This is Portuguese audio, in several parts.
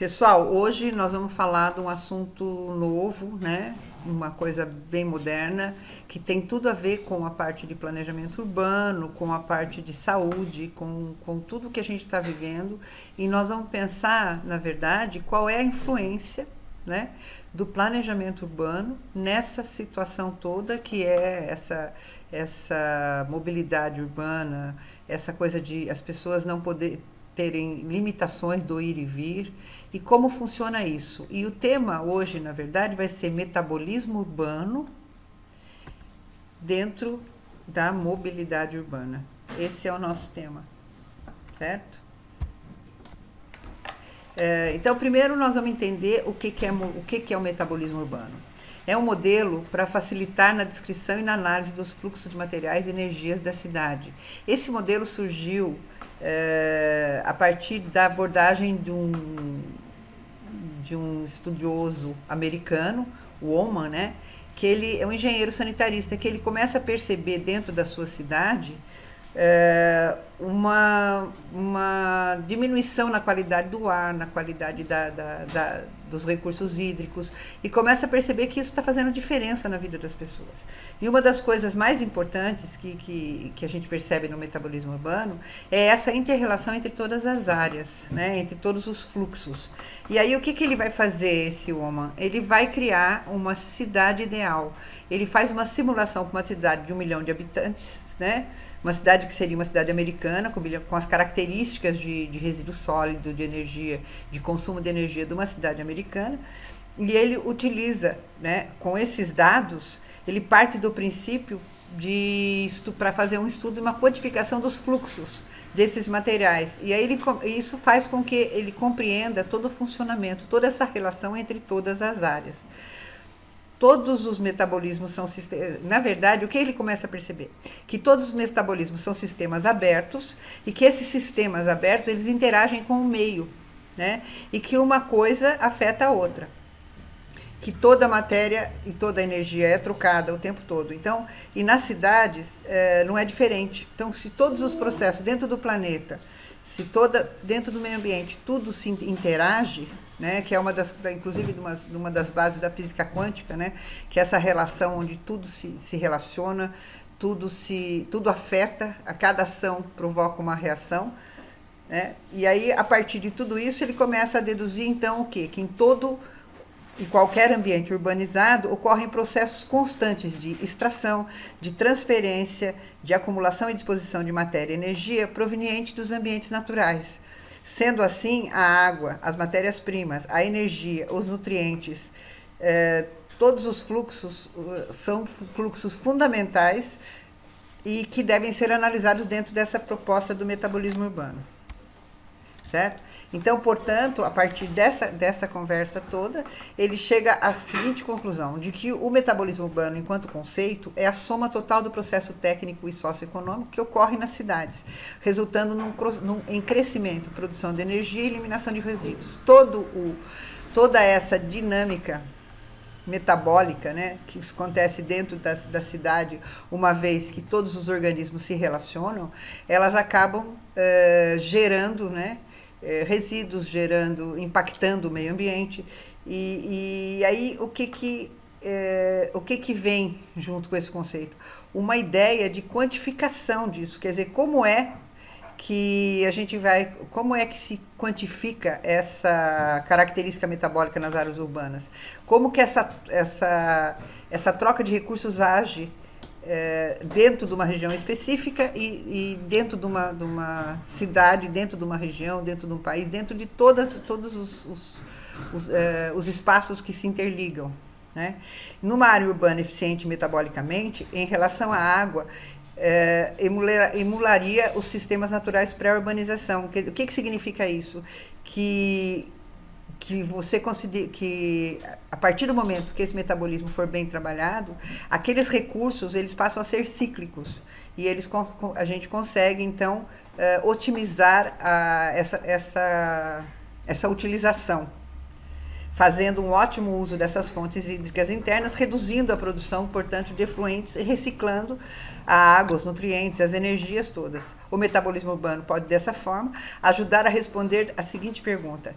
Pessoal, hoje nós vamos falar de um assunto novo, né? Uma coisa bem moderna, que tem tudo a ver com a parte de planejamento urbano, com a parte de saúde, com tudo que a gente está vivendo. E nós vamos pensar, na verdade, qual é a influência, né, do planejamento urbano nessa situação toda que é essa mobilidade urbana, essa coisa de as pessoas não poder terem limitações do ir e vir, e como funciona isso. E o tema hoje, na verdade, vai ser metabolismo urbano dentro da mobilidade urbana. Esse é o nosso tema, certo? Então, primeiro nós vamos entender o que é o metabolismo urbano. É um modelo para facilitar na descrição e na análise dos fluxos de materiais e energias da cidade. Esse modelo surgiu a partir da abordagem de um estudioso americano, o Oman, né? Que ele é um engenheiro sanitarista, que ele começa a perceber dentro da sua cidade uma diminuição na qualidade do ar, na qualidade dos recursos hídricos, e começa a perceber que isso está fazendo diferença na vida das pessoas. E uma das coisas mais importantes que a gente percebe no metabolismo urbano é essa inter-relação entre todas as áreas, né, entre todos os fluxos. E aí o que ele vai fazer, esse Oman? Ele vai criar uma cidade ideal. Ele faz uma simulação com uma cidade de 1 milhão de habitantes, né? Uma cidade que seria uma cidade americana, com as características de resíduo sólido, de energia, de consumo de energia de uma cidade americana. E ele utiliza, né, com esses dados, ele parte do princípio para fazer um estudo, uma quantificação dos fluxos desses materiais. E aí isso faz com que ele compreenda todo o funcionamento, toda essa relação entre todas as áreas. Todos os metabolismos são sistemas. Na verdade, o que ele começa a perceber? Que todos os metabolismos são sistemas abertos e que esses sistemas abertos eles interagem com o meio, né? E que uma coisa afeta a outra. Que toda a matéria e toda a energia é trocada o tempo todo. Então, e nas cidades não é diferente. Então, se todos os processos dentro do planeta, dentro do meio ambiente, tudo se interage, né, que é inclusive uma das bases da física quântica, né, que é essa relação onde tudo se relaciona, tudo afeta, a cada ação provoca uma reação, né, e aí a partir de tudo isso ele começa a deduzir então o quê? Que em todo e qualquer ambiente urbanizado ocorrem processos constantes de extração, de transferência, de acumulação e disposição de matéria e energia proveniente dos ambientes naturais. Sendo assim, a água, as matérias-primas, a energia, os nutrientes, todos os fluxos são fluxos fundamentais e que devem ser analisados dentro dessa proposta do metabolismo urbano. Certo? Então, portanto, a partir dessa conversa toda, ele chega à seguinte conclusão, de que o metabolismo urbano, enquanto conceito, é a soma total do processo técnico e socioeconômico que ocorre nas cidades, resultando em crescimento, produção de energia e eliminação de resíduos. Toda essa dinâmica metabólica, né, que acontece dentro da cidade, uma vez que todos os organismos se relacionam, elas acabam gerando, né, resíduos, impactando o meio ambiente. E aí o que vem junto com esse conceito? Uma ideia de quantificação disso, quer dizer, como é que se quantifica essa característica metabólica nas áreas urbanas? Como que essa troca de recursos age dentro de uma região específica e dentro de uma cidade, dentro de uma região, dentro de um país, dentro de todos os espaços que se interligam, né? Numa área urbana eficiente metabolicamente, em relação à água, emularia os sistemas naturais pré-urbanização. O que significa isso? Que você considera que a partir do momento que esse metabolismo for bem trabalhado, aqueles recursos eles passam a ser cíclicos e a gente consegue então otimizar essa utilização, fazendo um ótimo uso dessas fontes hídricas internas, reduzindo a produção, portanto, de efluentes e reciclando a água, os nutrientes, as energias todas. O metabolismo urbano pode, dessa forma, ajudar a responder a seguinte pergunta: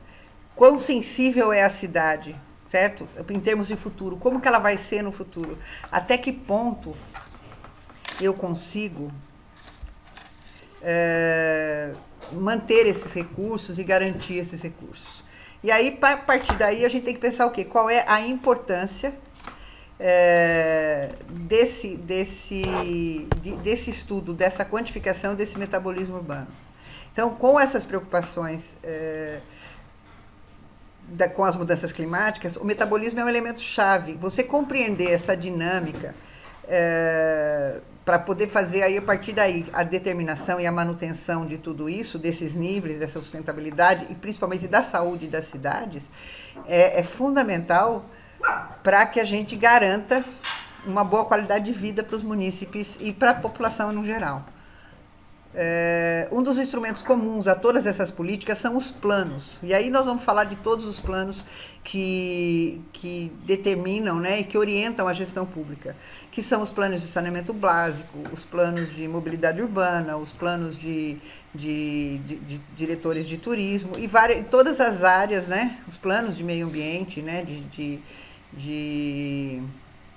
quão sensível é a cidade, certo? Em termos de futuro, como que ela vai ser no futuro? Até que ponto eu consigo manter esses recursos e garantir esses recursos? E aí, a partir daí, a gente tem que pensar o quê? Qual é a importância desse estudo, dessa quantificação desse metabolismo urbano. Então, com essas preocupações com as mudanças climáticas, o metabolismo é um elemento chave. Você compreender essa dinâmica para poder fazer aí, a partir daí, a determinação e a manutenção de tudo isso, desses níveis, dessa sustentabilidade e principalmente da saúde das cidades, é fundamental para que a gente garanta uma boa qualidade de vida para os munícipes e para a população no geral. Um dos instrumentos comuns a todas essas políticas são os planos. E aí nós vamos falar de todos os planos que determinam, né, e que orientam a gestão pública, que são os planos de saneamento básico, os planos de mobilidade urbana, os planos de diretores de turismo e todas as áreas, né, os planos de meio ambiente, né,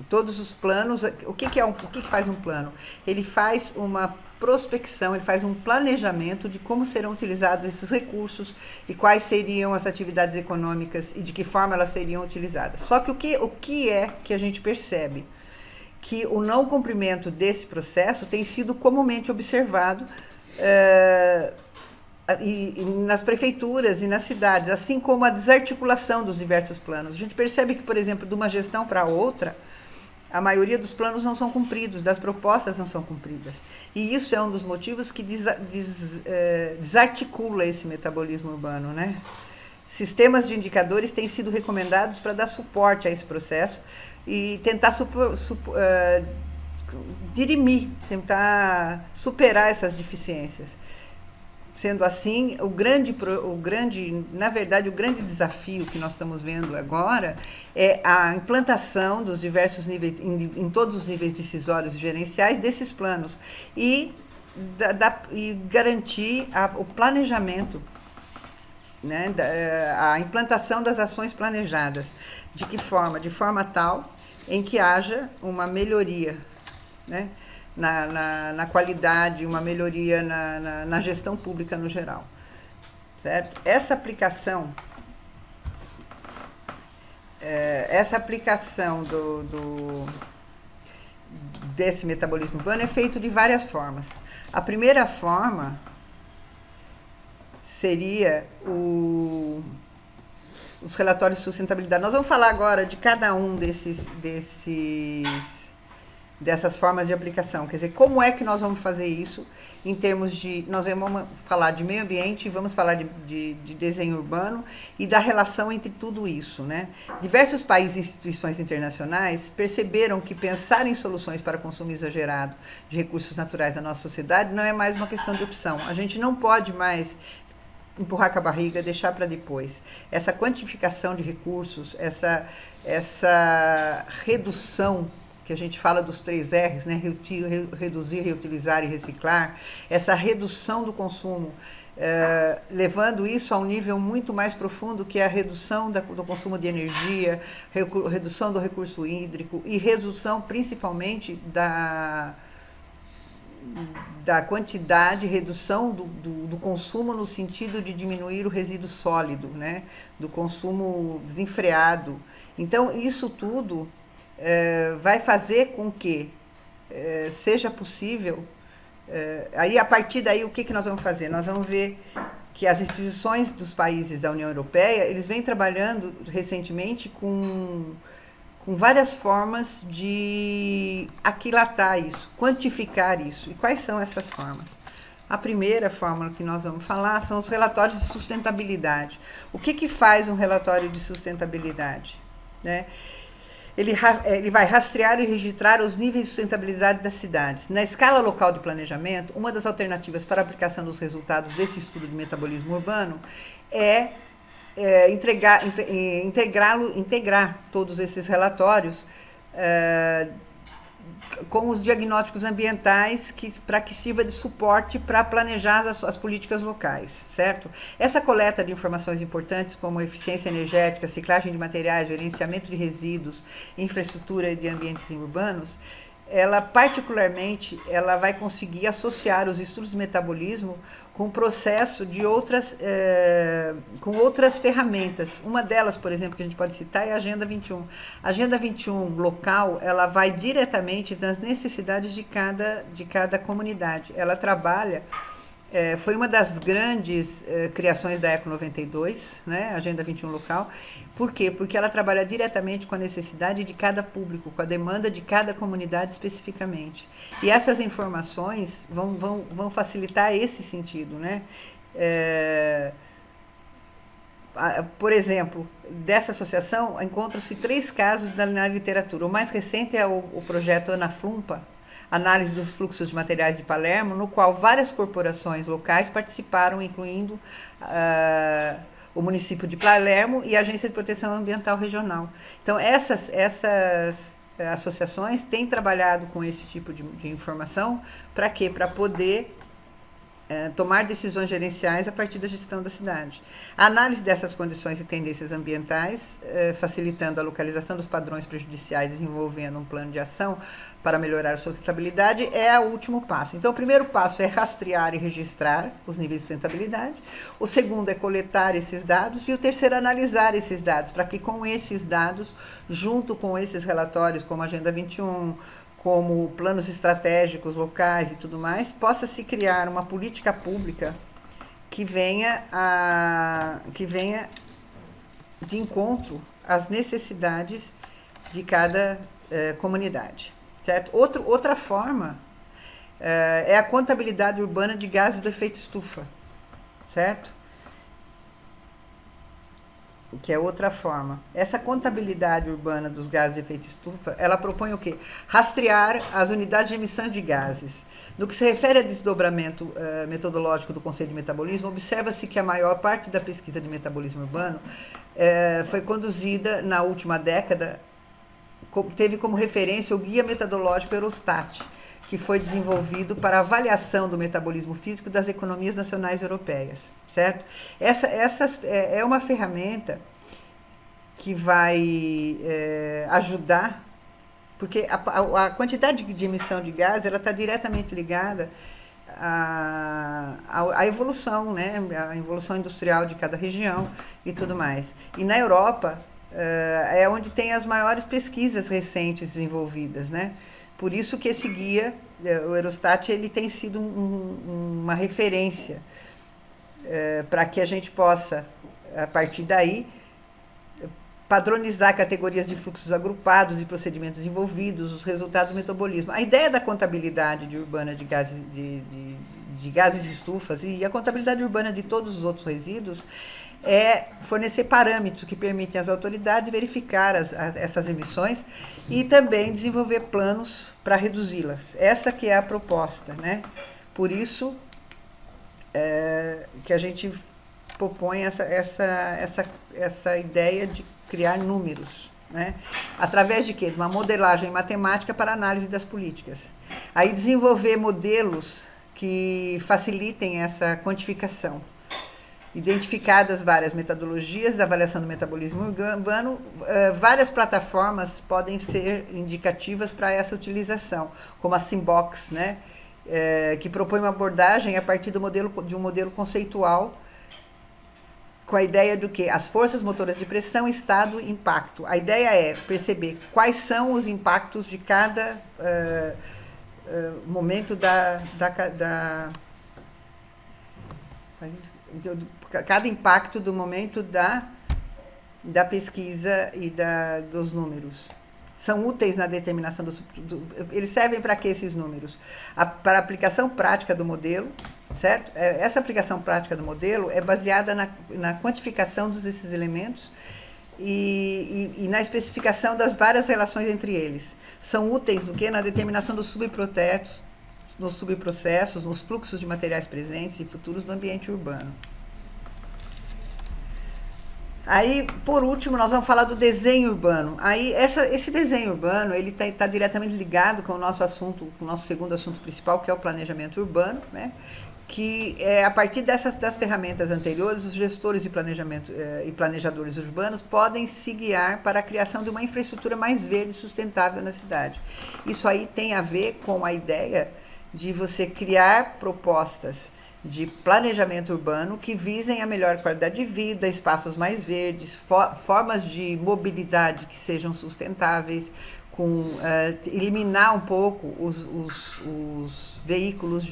todos os planos. O que faz um plano? Ele faz uma prospecção, ele faz um planejamento de como serão utilizados esses recursos e quais seriam as atividades econômicas e de que forma elas seriam utilizadas. Só que o que é que a gente percebe? Que o não cumprimento desse processo tem sido comumente observado nas prefeituras e nas cidades, assim como a desarticulação dos diversos planos. A gente percebe que, por exemplo, de uma gestão para outra, a maioria dos planos não são cumpridos, das propostas não são cumpridas. E isso é um dos motivos que desarticula esse metabolismo urbano, né? Sistemas de indicadores têm sido recomendados para dar suporte a esse processo e tentar dirimir, tentar superar essas deficiências. Sendo assim, na verdade, o grande desafio que nós estamos vendo agora é a implantação dos diversos níveis, em todos os níveis decisórios e gerenciais desses planos e garantir o planejamento, né, a implantação das ações planejadas. De que forma? De forma tal em que haja uma melhoria, né, na qualidade, uma melhoria na gestão pública no geral, certo? Essa aplicação desse metabolismo urbano é feito de várias formas. A primeira forma seria os relatórios de sustentabilidade. Nós vamos falar agora de cada um dessas formas de aplicação. Quer dizer, como é que nós vamos fazer isso em termos de... Nós vamos falar de meio ambiente, vamos falar de desenho urbano e da relação entre tudo isso, né? Diversos países e instituições internacionais perceberam que pensar em soluções para consumo exagerado de recursos naturais da nossa sociedade não é mais uma questão de opção. A gente não pode mais empurrar com a barriga, deixar para depois. Essa quantificação de recursos, essa redução, que a gente fala dos 3 R's, né? Reduzir, reutilizar e reciclar, essa redução do consumo, levando isso a um nível muito mais profundo, que é a redução do consumo de energia, redução do recurso hídrico e redução principalmente da quantidade, redução do consumo no sentido de diminuir o resíduo sólido, né? Do consumo desenfreado. Então, isso tudo vai fazer com que seja possível. Aí, a partir daí, o que nós vamos fazer? Nós vamos ver que as instituições dos países da União Europeia, eles vêm trabalhando recentemente com várias formas de aquilatar isso, quantificar isso. E quais são essas formas? A primeira fórmula que nós vamos falar são os relatórios de sustentabilidade. O que faz um relatório de sustentabilidade, né? Ele vai rastrear e registrar os níveis de sustentabilidade das cidades. Na escala local de planejamento, uma das alternativas para a aplicação dos resultados desse estudo de metabolismo urbano é integrar todos esses relatórios com os diagnósticos ambientais para que sirva de suporte para planejar as políticas locais, certo? Essa coleta de informações importantes como eficiência energética, ciclagem de materiais, gerenciamento de resíduos, infraestrutura de ambientes urbanos, ela particularmente ela vai conseguir associar os estudos de metabolismo com o processo de com outras ferramentas. Uma delas, por exemplo, que a gente pode citar é a Agenda 21. A Agenda 21 local, ela vai diretamente nas necessidades de cada comunidade. Ela trabalha, foi uma das grandes criações da Eco 92, né, a Agenda 21 local. Por quê? Porque ela trabalha diretamente com a necessidade de cada público, com a demanda de cada comunidade especificamente. E essas informações vão facilitar esse sentido, né? Por exemplo, dessa associação, encontram-se 3 casos na literatura. O mais recente é o projeto Anaflumpa, Análise dos Fluxos de Materiais de Palermo, no qual várias corporações locais participaram, incluindo o município de Palermo e a Agência de Proteção Ambiental Regional. Então, essas associações têm trabalhado com esse tipo de informação. Para quê? Para poder tomar decisões gerenciais a partir da gestão da cidade. A análise dessas condições e tendências ambientais, facilitando a localização dos padrões prejudiciais e desenvolvendo um plano de ação para melhorar a sustentabilidade, é o último passo. Então, o primeiro passo é rastrear e registrar os níveis de sustentabilidade. O segundo é coletar esses dados. E o terceiro é analisar esses dados, para que com esses dados, junto com esses relatórios, como a Agenda 21, como planos estratégicos locais e tudo mais, possa se criar uma política pública que venha de encontro às necessidades de cada comunidade. Certo? Outra forma é a contabilidade urbana de gases do efeito estufa, certo? Que é outra forma. Essa contabilidade urbana dos gases de efeito estufa, ela propõe o quê? Rastrear as unidades de emissão de gases. No que se refere a desdobramento metodológico do conceito de metabolismo, observa-se que a maior parte da pesquisa de metabolismo urbano foi conduzida na última década, teve como referência o Guia Metodológico Eurostat, que foi desenvolvido para avaliação do metabolismo físico das economias nacionais europeias, certo? Essa é uma ferramenta que vai ajudar, porque a quantidade de emissão de gás ela está diretamente ligada à evolução, né? A evolução industrial de cada região e tudo mais. E na Europa é onde tem as maiores pesquisas recentes desenvolvidas, né? Por isso que esse guia, o Eurostat, ele tem sido uma referência para que a gente possa, a partir daí, padronizar categorias de fluxos agrupados e procedimentos envolvidos, os resultados do metabolismo. A ideia da contabilidade urbana de gases de gases de estufas e a contabilidade urbana de todos os outros resíduos é fornecer parâmetros que permitem às autoridades verificar essas emissões e também desenvolver planos para reduzi-las. Essa que é a proposta, né? Por isso que a gente propõe essa ideia de criar números, né? Através de quê? De uma modelagem matemática para análise das políticas. Aí desenvolver modelos que facilitem essa quantificação. Identificadas várias metodologias de avaliação do metabolismo urbano, várias plataformas podem ser indicativas para essa utilização, como a Simbox, né? Que propõe uma abordagem a partir de um modelo conceitual, com a ideia do que as forças motoras de pressão, estado e impacto. A ideia é perceber quais são os impactos de cada momento cada impacto do momento da pesquisa e dos números. São úteis na determinação eles servem para que esses números? Para a aplicação prática do modelo, certo? Essa aplicação prática do modelo é baseada na quantificação desses elementos e na especificação das várias relações entre eles. São úteis no quê? Na determinação dos subprocessos, nos fluxos de materiais presentes e futuros no ambiente urbano. Aí, por último, nós vamos falar do desenho urbano. Aí, esse desenho urbano, ele está diretamente ligado com o nosso assunto, com o nosso segundo assunto principal, que é o planejamento urbano, né? Que a partir das ferramentas anteriores, os gestores de planejamento e planejadores urbanos podem se guiar para a criação de uma infraestrutura mais verde e sustentável na cidade. Isso aí tem a ver com a ideia de você criar propostas de planejamento urbano que visem a melhor qualidade de vida, espaços mais verdes, formas de mobilidade que sejam sustentáveis, eliminar um pouco os veículos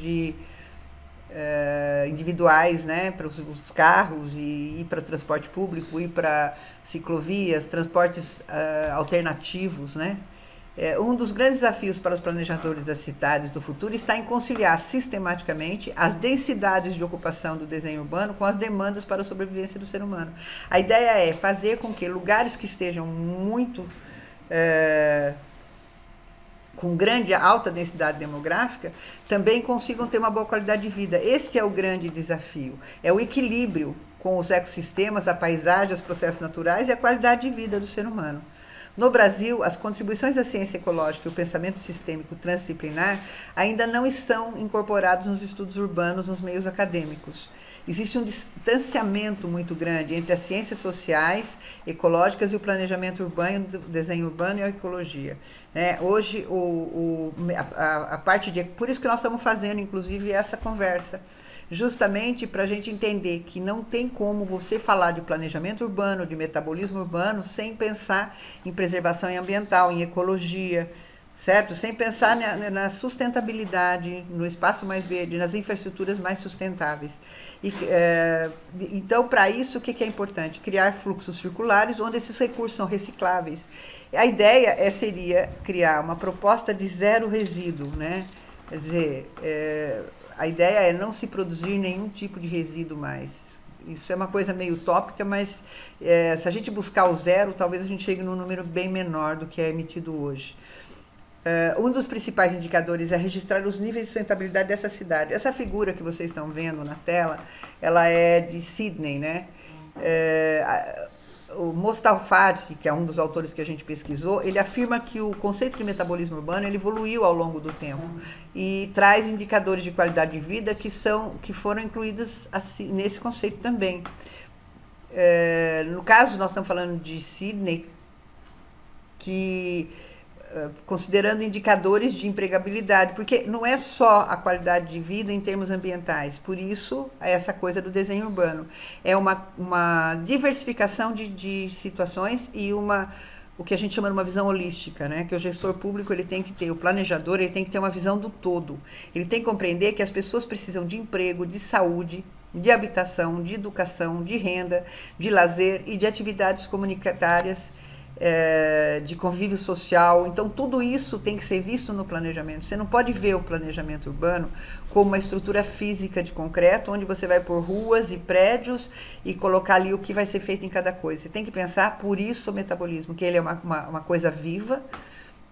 individuais, né, para os carros e ir para o transporte público, ir para ciclovias, transportes alternativos, né? Um dos grandes desafios para os planejadores das cidades do futuro está em conciliar sistematicamente as densidades de ocupação do desenho urbano com as demandas para a sobrevivência do ser humano. A ideia é fazer com que lugares que estejam muito com alta densidade demográfica, também consigam ter uma boa qualidade de vida. Esse é o grande desafio, é o equilíbrio com os ecossistemas, a paisagem, os processos naturais e a qualidade de vida do ser humano. No Brasil, as contribuições da ciência ecológica e o pensamento sistêmico transdisciplinar ainda não estão incorporados nos estudos urbanos nos meios acadêmicos. Existe um distanciamento muito grande entre as ciências sociais, ecológicas e o planejamento urbano, o desenho urbano e a ecologia. Hoje, a parte de... Por isso que nós estamos fazendo, inclusive, essa conversa, justamente para a gente entender que não tem como você falar de planejamento urbano, de metabolismo urbano, sem pensar em preservação ambiental, em ecologia, certo? Sem pensar na sustentabilidade, no espaço mais verde, nas infraestruturas mais sustentáveis. Então, para isso, o que é importante? Criar fluxos circulares onde esses recursos são recicláveis. A ideia seria criar uma proposta de zero resíduo, né? Quer dizer, a ideia é não se produzir nenhum tipo de resíduo mais. Isso é uma coisa meio utópica, mas se a gente buscar o zero, talvez a gente chegue num número bem menor do que é emitido hoje. Um dos principais indicadores é registrar os níveis de sustentabilidade dessa cidade. Essa figura que vocês estão vendo na tela, ela é de Sydney, né? O Mostalfati, que é um dos autores que a gente pesquisou, ele afirma que o conceito de metabolismo urbano ele evoluiu ao longo do tempo e traz indicadores de qualidade de vida que foram incluídos assim, nesse conceito também. No caso, nós estamos falando de Sydney, que considerando indicadores de empregabilidade, porque não é só a qualidade de vida em termos ambientais, por isso essa coisa do desenho urbano. É uma diversificação de situações e o que a gente chama de uma visão holística, né? Que o gestor público ele tem que ter, o planejador ele tem que ter uma visão do todo. Ele tem que compreender que as pessoas precisam de emprego, de saúde, de habitação, de educação, de renda, de lazer e de atividades comunitárias, de convívio social. Então tudo isso tem que ser visto no planejamento. Você não pode ver o planejamento urbano como uma estrutura física de concreto, onde você vai por ruas e prédios e colocar ali o que vai ser feito em cada coisa. Você tem que pensar, por isso o metabolismo, que ele é uma coisa viva,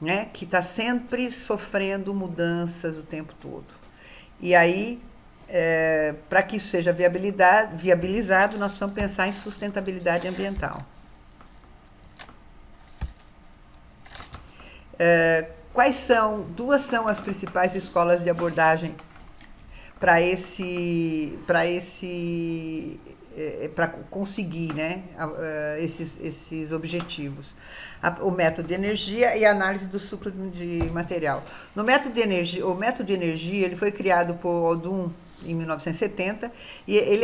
né, que está sempre sofrendo mudanças o tempo todo. E aí, para que isso seja viabilizado, nós precisamos pensar em sustentabilidade ambiental. Duas são as principais escolas de abordagem para conseguir, né, esses objetivos. O método de energia e a análise do ciclo de material. O método de energia ele foi criado por Odum em 1970 e ele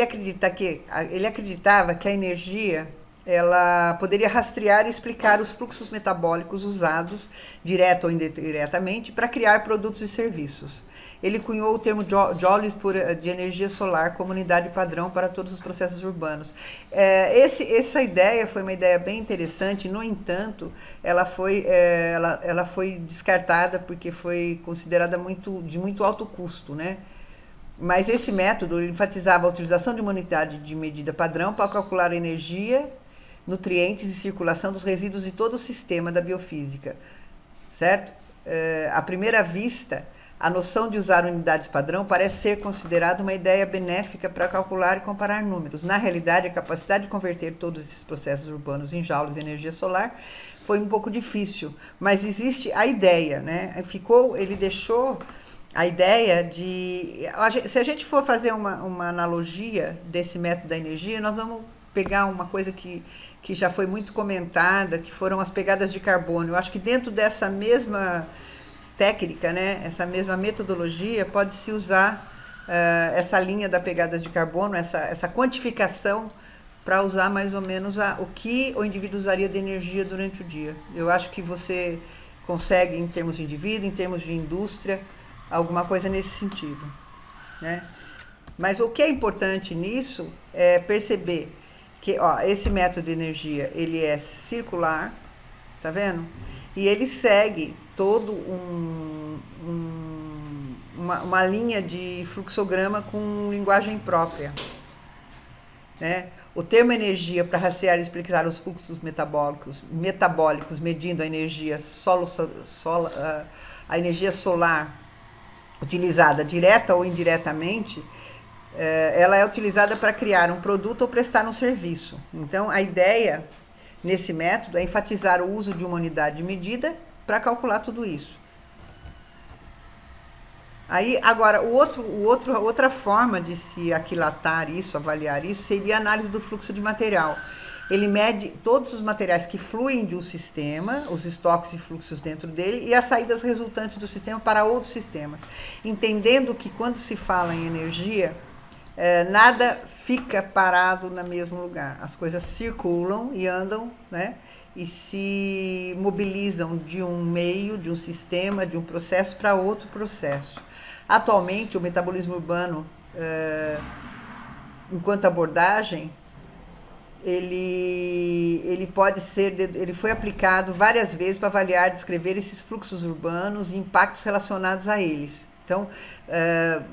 acreditava que a energia ela poderia rastrear e explicar os fluxos metabólicos usados, direto ou indiretamente, para criar produtos e serviços. Ele cunhou o termo joules de energia solar como unidade padrão para todos os processos urbanos. Essa ideia foi uma ideia bem interessante, no entanto, ela foi descartada porque foi considerada de muito alto custo, né? Mas esse método enfatizava a utilização de uma unidade de medida padrão para calcular a energia, nutrientes e circulação dos resíduos de todo o sistema da biofísica, certo? À primeira vista, a noção de usar unidades padrão parece ser considerada uma ideia benéfica para calcular e comparar números. Na realidade, a capacidade de converter todos esses processos urbanos em joules de energia solar foi um pouco difícil, mas existe a ideia, né? Ele deixou a ideia de... Se a gente for fazer uma analogia desse método da energia, nós vamos pegar uma coisa que já foi muito comentada, que foram as pegadas de carbono. Eu acho que dentro dessa mesma técnica, né, essa mesma metodologia, pode-se usar essa linha da pegadas de carbono, essa quantificação, para usar mais ou menos o que o indivíduo usaria de energia durante o dia. Eu acho que você consegue, em termos de indivíduo, em termos de indústria, alguma coisa nesse sentido, né? Mas o que é importante nisso é perceber que esse método de energia, ele é circular, tá vendo? E ele segue todo uma linha de fluxograma com linguagem própria, né? O termo energia, para rastrear e explicar os fluxos metabólicos medindo a energia a energia solar utilizada direta ou indiretamente, ela é utilizada para criar um produto ou prestar um serviço. Então, a ideia nesse método é enfatizar o uso de uma unidade de medida para calcular tudo isso. Aí, agora, outra forma de se aquilatar isso, avaliar isso, seria a análise do fluxo de material. Ele mede todos os materiais que fluem de um sistema, os estoques e fluxos dentro dele, e as saídas resultantes do sistema para outros sistemas. Entendendo que quando se fala em energia, nada fica parado no mesmo lugar. As coisas circulam e andam, né? E se mobilizam de um meio, de um sistema, de um processo para outro processo. Atualmente, o metabolismo urbano, enquanto abordagem, ele foi aplicado várias vezes para avaliar e descrever esses fluxos urbanos e impactos relacionados a eles. Então,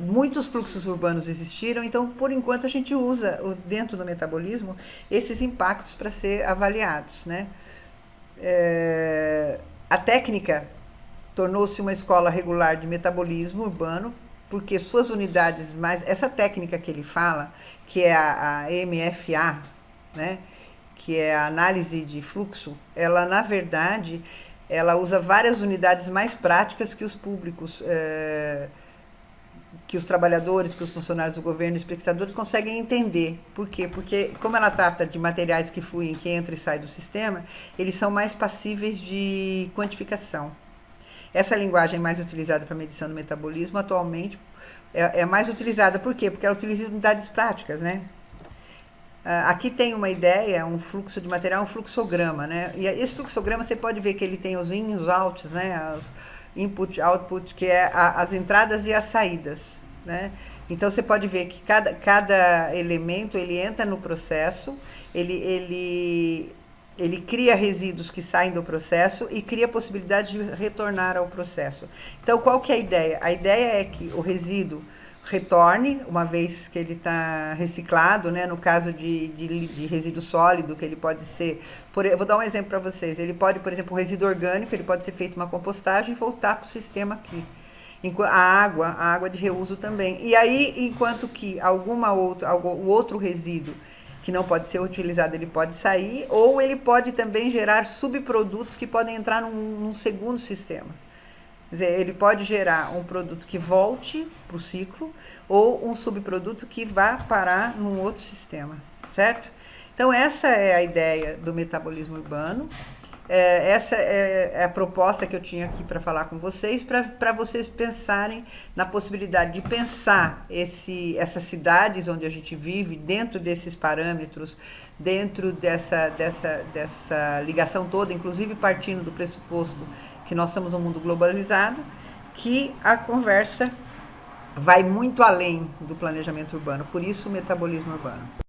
muitos fluxos urbanos existiram, então, por enquanto, a gente usa, dentro do metabolismo, esses impactos para ser avaliados, né? A técnica tornou-se uma escola regular de metabolismo urbano, porque suas unidades essa técnica que ele fala, que é a MFA, né, que é a análise de fluxo, ela, na verdade, ela usa várias unidades mais práticas que os públicos, que os trabalhadores, que os funcionários do governo, os pesquisadores conseguem entender. Por quê? Porque, como ela trata de materiais que fluem, que entram e saem do sistema, eles são mais passíveis de quantificação. Essa linguagem mais utilizada para medição do metabolismo, atualmente, é mais utilizada. Por quê? Porque ela utiliza unidades práticas, né? Aqui tem uma ideia, um fluxo de material, um fluxograma, né? E esse fluxograma você pode ver que ele tem os ins, os outs, né? Os input, output, que é as entradas e as saídas, né? Então você pode ver que cada elemento ele entra no processo, ele cria resíduos que saem do processo e cria a possibilidade de retornar ao processo. Então, qual que é a ideia? A ideia é que o resíduo retorne, uma vez que ele está reciclado, né? No caso de resíduo sólido, que ele pode ser... eu vou dar um exemplo para vocês. Ele pode, por exemplo, um resíduo orgânico, ele pode ser feito uma compostagem e voltar para o sistema aqui. A água de reuso também. E aí, enquanto que o outro resíduo que não pode ser utilizado, ele pode sair, ou ele pode também gerar subprodutos que podem entrar num segundo sistema. Quer dizer, ele pode gerar um produto que volte para o ciclo, ou um subproduto que vá parar num outro sistema, certo? Então, essa é a ideia do metabolismo urbano. Essa é a proposta que eu tinha aqui para falar com vocês, para vocês pensarem na possibilidade de pensar essas cidades onde a gente vive, dentro desses parâmetros, dentro dessa ligação toda, inclusive partindo do pressuposto que nós somos um mundo globalizado, que a conversa vai muito além do planejamento urbano, por isso o metabolismo urbano.